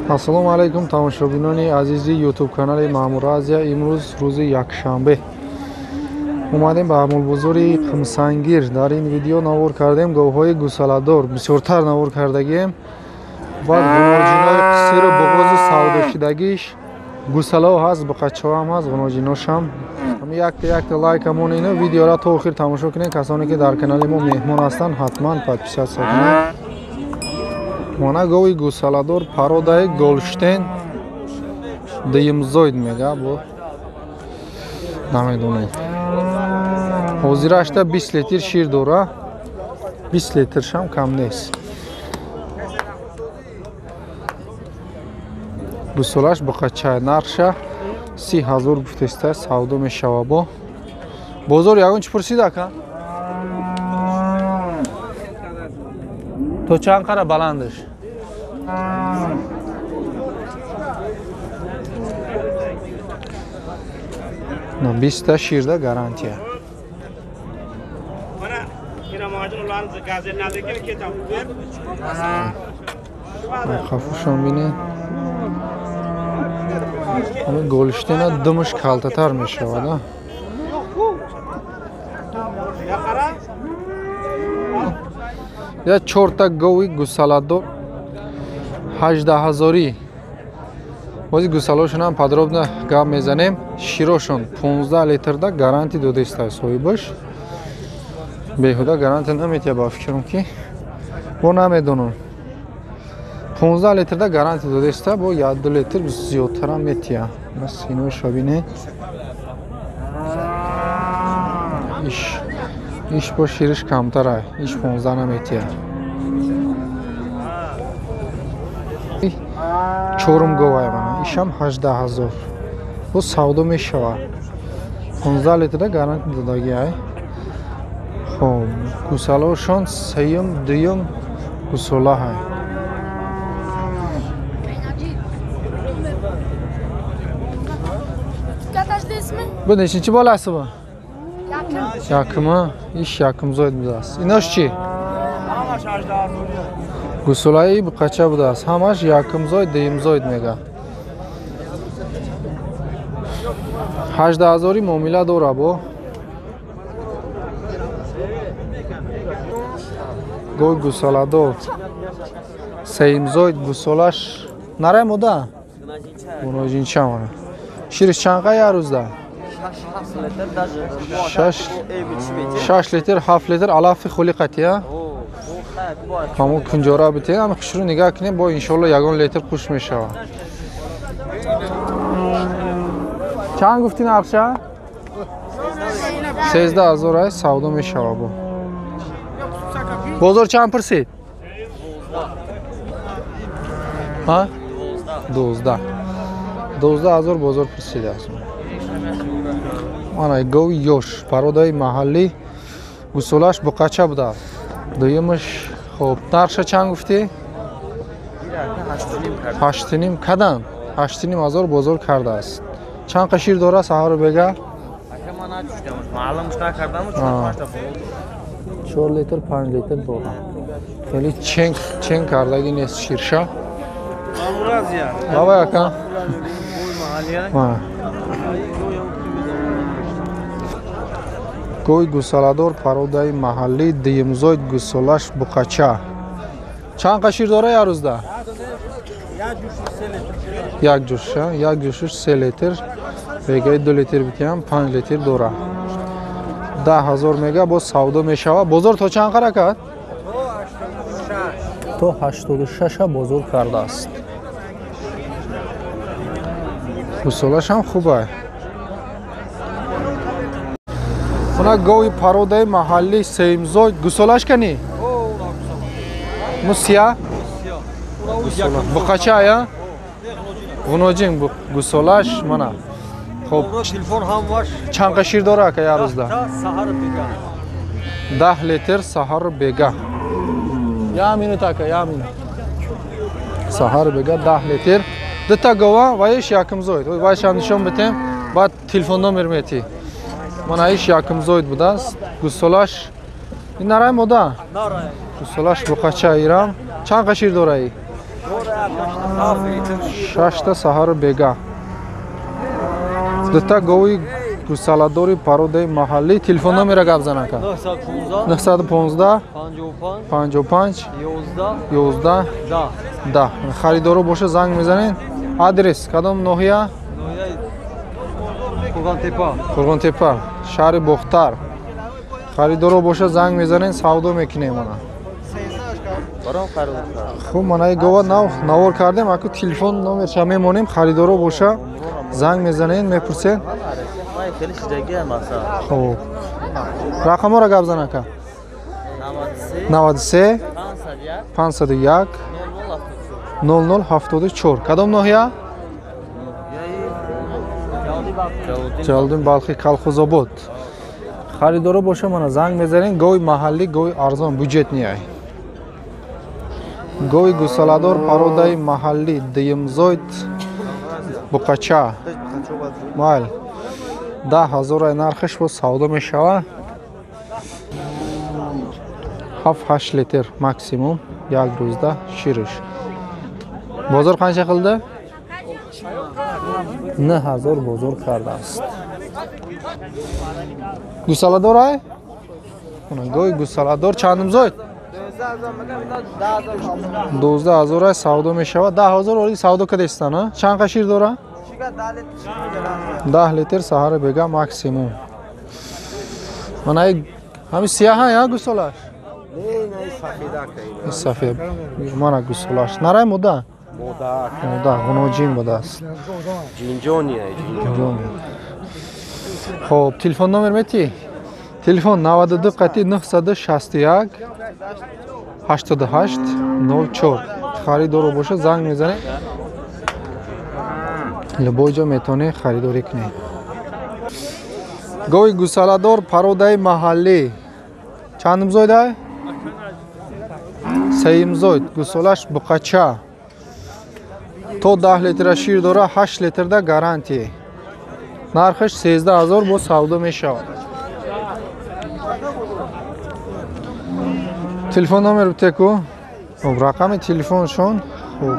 Ассалому алайкум тамошобинони азизи YouTube канали Маъмуразия. Имрӯз рӯзи якшанбе омадем ба амулбозори Қимсангир. Дар ин видео навор кардем говҳои гусаладор бисёртар навор кардагием. Баъд ғуноҷинои қисиру буғозу савдошидагиш гусалао ҳаст, буқачаҳоам ҳаст, ғуноҷиношам. Якта лайкамон ино видеора то охир тамошо кунед. Касоне ки дар канали мо меҳмон ҳастанд ҳатман подписатсия кунед. Мана гови гусаладор пародаи Голштейн Димзойд мега бо намедонед. Ҳозирашта 20 литр шир дора. 20 литршам кам нест. Гусолаш буқача нарша 30,000 гуфтеста савдо мешава бо. Бозор ягон чӣ пурсида ка? То чанд қара баландаш? 20 ширда гарантия. Хафушон бинед. Голштейна думаш калтатар мешавад, а? Я 4 гови гусаладор 18,000. Бози гусалошон ҳам подробно гап мезанем. Широшон 15 литрда гарантия додеста соҳибаш. Беҳуда гарантия наметия ба фикрам ки бо намедонам. 15 литрда гарантия додеста бо 1 литр зиёдтар ҳам метия. Бас ино шабине. Иш бо шириш камтара. Иш 15 наметия. Чорум говай мана. Ишам 18,000. Бо савдо мешава. 15 литрда гарантия додагиай. Хоб, гусалошон сеюм, дуюм гусола ҳай. Бу нешинчи боласи бу? Якима, иш якимзойд будааст. Инош чӣ? Гусолаи буқача будааст. Ҳамаш якимзойд, дуюмзойд мега. 18,000 муомила дора бо. Гой гусаладор. Сеюмзойд гусолаш нарай мода? Гуноҷинча мана. Шириш чанд қа ярӯзда? 6 литр, 7 литр алафи хулиқати а? Ҳамо кунҷора битен, ами хушру нигаҳ кунем бо иншоалло ягон литр пуш мешава. Чанд гуфти нарша? 13,000 ай савдо мешава бо. Бозор чанд пурсид? 12. 12,000 бозор пурсидааст. Мана гови ёш, пародаи маҳаллӣ, гусолаш буқача будааст. Дуюмаш хоб, нарша чанд гуфти? 8,5 кадан? 8,500 бозор кардааст. Чанд қа шир дора саҳару бега? 4 литр, 5 литр дора. Хеле ченг кардаги нест ширша. Баба яка? Гои гусаладор пародаи маҳаллӣ Димзойд гусолаш буқача. Чанд қа шир дора ярӯзда? Як ҷӯша, як ҷӯшиш 3 литр. Бегаи 2 литр битиям 5 литр дора. 10,000 мега бо савдо мешава. Бозор то чанд қара кард? То 86 бозор кардааст. гусолаш ҳам хубай. Мана гови пародаи маҳаллӣ Сеюмзойд гусолаш кани? Мусия? Буқача я? Ғуноҷин гусолаш мана. Хоб. Чанд қа шир дора ка ярӯзда? 10 литр саҳару бега. Я минута ка, я минута. Саҳару бега 10 литр. Дута гова ва иш якимзойд. Вайшам нишон битем, баъд телефон номер мети. Мана иш якимзойд будааст. Гусолаш ин нарай мода? Нарай. Гусолаш буқача ирам. Чанд қа шир дораи? 6 саҳар бега. Дута гови гусаладори пародаи маҳаллӣ. Телефон номера гап зан ака. 915 55 11 10. Харидоро боша занг мезанед. Адрес кадом ноҳия? Қурғонтепа, шаҳри Бохтар. Харидоро боша занг мезанед, савдо мекунем мана. Хуб, мана гова навор кардем, аку телефон номерша мемонем. Харидоро боша занг мезанед, мепурсед. Хуб. Рақамҳоро гап зан ака. 93 501 0074. Кадом ноҳия? Ҷалдин Балхи Калхозобод. Харидоро боша мана занг мезанед, гови маҳаллӣ, гови арзон, бюджетни ай. Гови гусаладор пародаи маҳаллӣ Димзойд Буқача. Майл 10,000 нархиш бо савдо мешава. 7-8 литр максимум як рӯзда шириш. Бозор қанча қилdi? 9000 бозор кардааст. Гусаладор ай? Гови гусаладор чандимзойд? 12000 ай савдо мешава. 10000 оли савдо кадестан, а? Чанд қашир дора? 10 литр саҳар бега максимум. Мана ҳами сияҳа я гусолаш? Не, сафед. Мана гусолаш. Нарай мода? Мода, ғуноҷин будааст. Ҷинҷония, ҷинҷон. Хоб, телефон номер мети? Телефон 92 қати 961 88 04. Харидоро боша занг мезанед. Любой ҷо метавонед харидорӣ кунед. Гови гусаладор пародаи маҳаллӣ. Чандимзойд ай? Сеимзойд, гусолаш Буқача. То 10 литра шир дора, 8 литрда гарантия. Нархиш 13000 бо савдо мешавад. Телефон номер битеку. Хуб, рақами телефоншон. Хуб.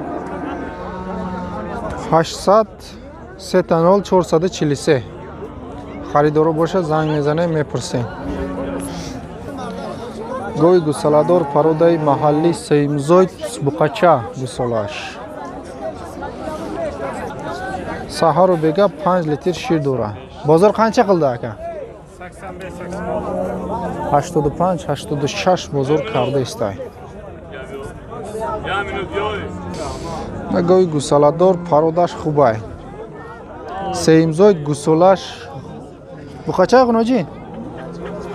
800 300 443. Харидоро боша занг мезанем, мепурсем. Гови гусаладор пародаи маҳаллӣ Сеимзойд Буқача гусолаш. Саҳару бега 5 литр шир дора. Бозор қанча қилdi ака? 85-86 бозор кардааст. Гови гусаладор пародаш хубай. Сеимзойд гусолаш Буқача ғуноҷин?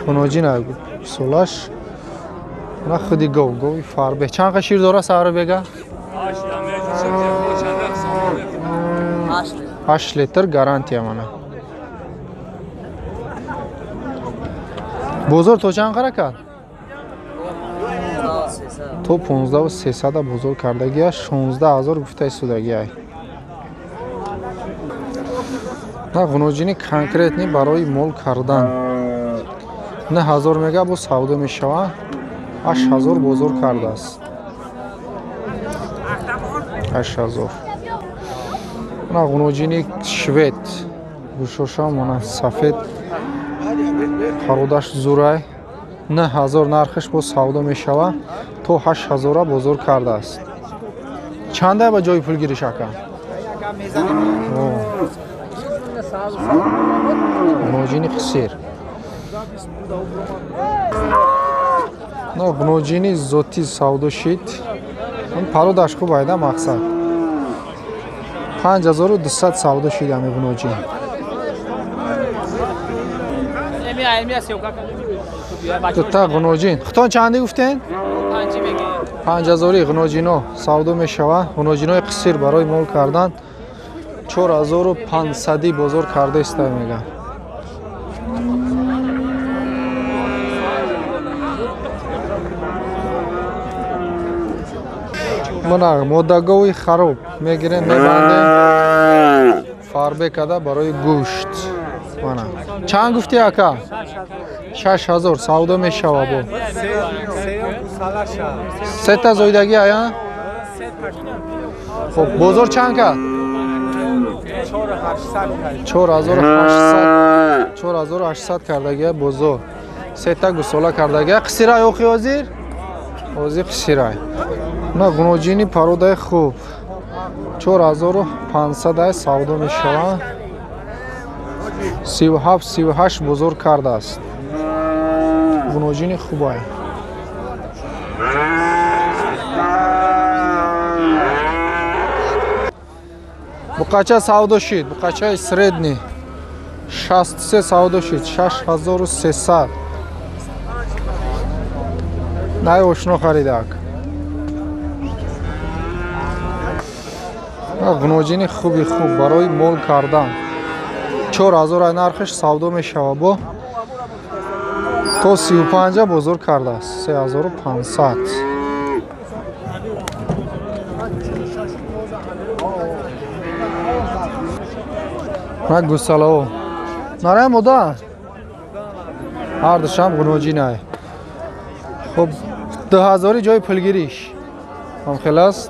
Ғуноҷин ай гусолаш. На худи гови фарбе. Чанд қашир дора саҳар бега? 8 литр гарантия мана. Бозор то чанд қара кард? То 15300 бозор кардагия, 16000 гуфтаи судагия. На ғуноҷини конкретни барои мол кардан. 9000 мега бо савдо мешава. 8000 бозор кардааст. 8000. На ғуноҷини швед. Гушоша мона сафед. Пародаш зурай. 9000 нархиш бо савдо мешава. То 8000 бозор кардааст. Чанда ба ҷои пул гириш ака? Ғуноҷини қисир. На ғуноҷини зоти савдо шид. Он пародаш хуб айда мақсад. 5200 савдо шид ами ғуноҷин. Дута ғуноҷин. Хитон чанди гуфтен? 5000 ғуноҷино савдо мешава. ғуноҷинои қисир барои мол кардан 4500 бозор кардааст мега. Мана моддагови хароб мегирем, мебандем. Фарбе када барои гӯшт. Мана. Чанд гуфти ака? 6000 савдо мешава бо. Сета зоидагӣ ая? خب بازار چند کرد؟ 4800 کردگی بازار. سه تا گوساله کردگی. قصیرای اوخی حاضر؟ حاضر قصیرای. نه گنوجینی پروده خوب. 4500 سودا میشود. 37-38 بزرگ کرده است. گنوجینی خوبه. بقچه سودا شد. بقچه سردنی 63 سودا شد. 6300. نه اشنا خریدک. گنوجینی خوبی خوب برای مول کردن. 4000 نرخش سودا میشود با تا 35 بزرگ کرده است. 3500. نه گوساله نره مودا هر دشم گنوجی نه. خب 2000 جای پولگیریش هم خلاص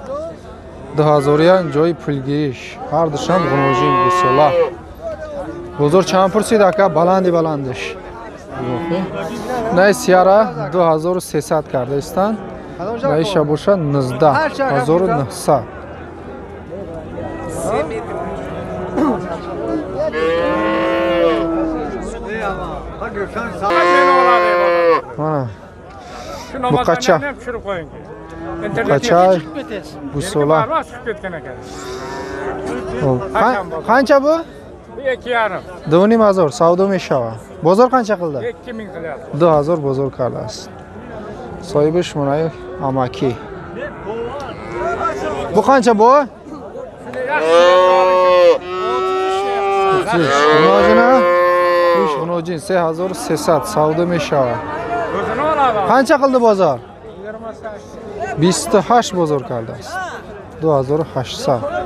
2000 جای پولگیریش هر دشم گنوجی گوساله. بزرگ چند پرسید اکا بلندش نه سیاره 2300 کرده استن. نه شبوشه 19900. بقچه گوساله قنچه bu? 2500 savdo میشود. بازار قنچه قلده؟ 2000 بزرگ کرده است. صاحبش منای اماکی. Bu قنچه bu? گنوجین 3300 savdo میشود. قنچه قلده بازار؟ 28 بزرگ کرده است. 2800.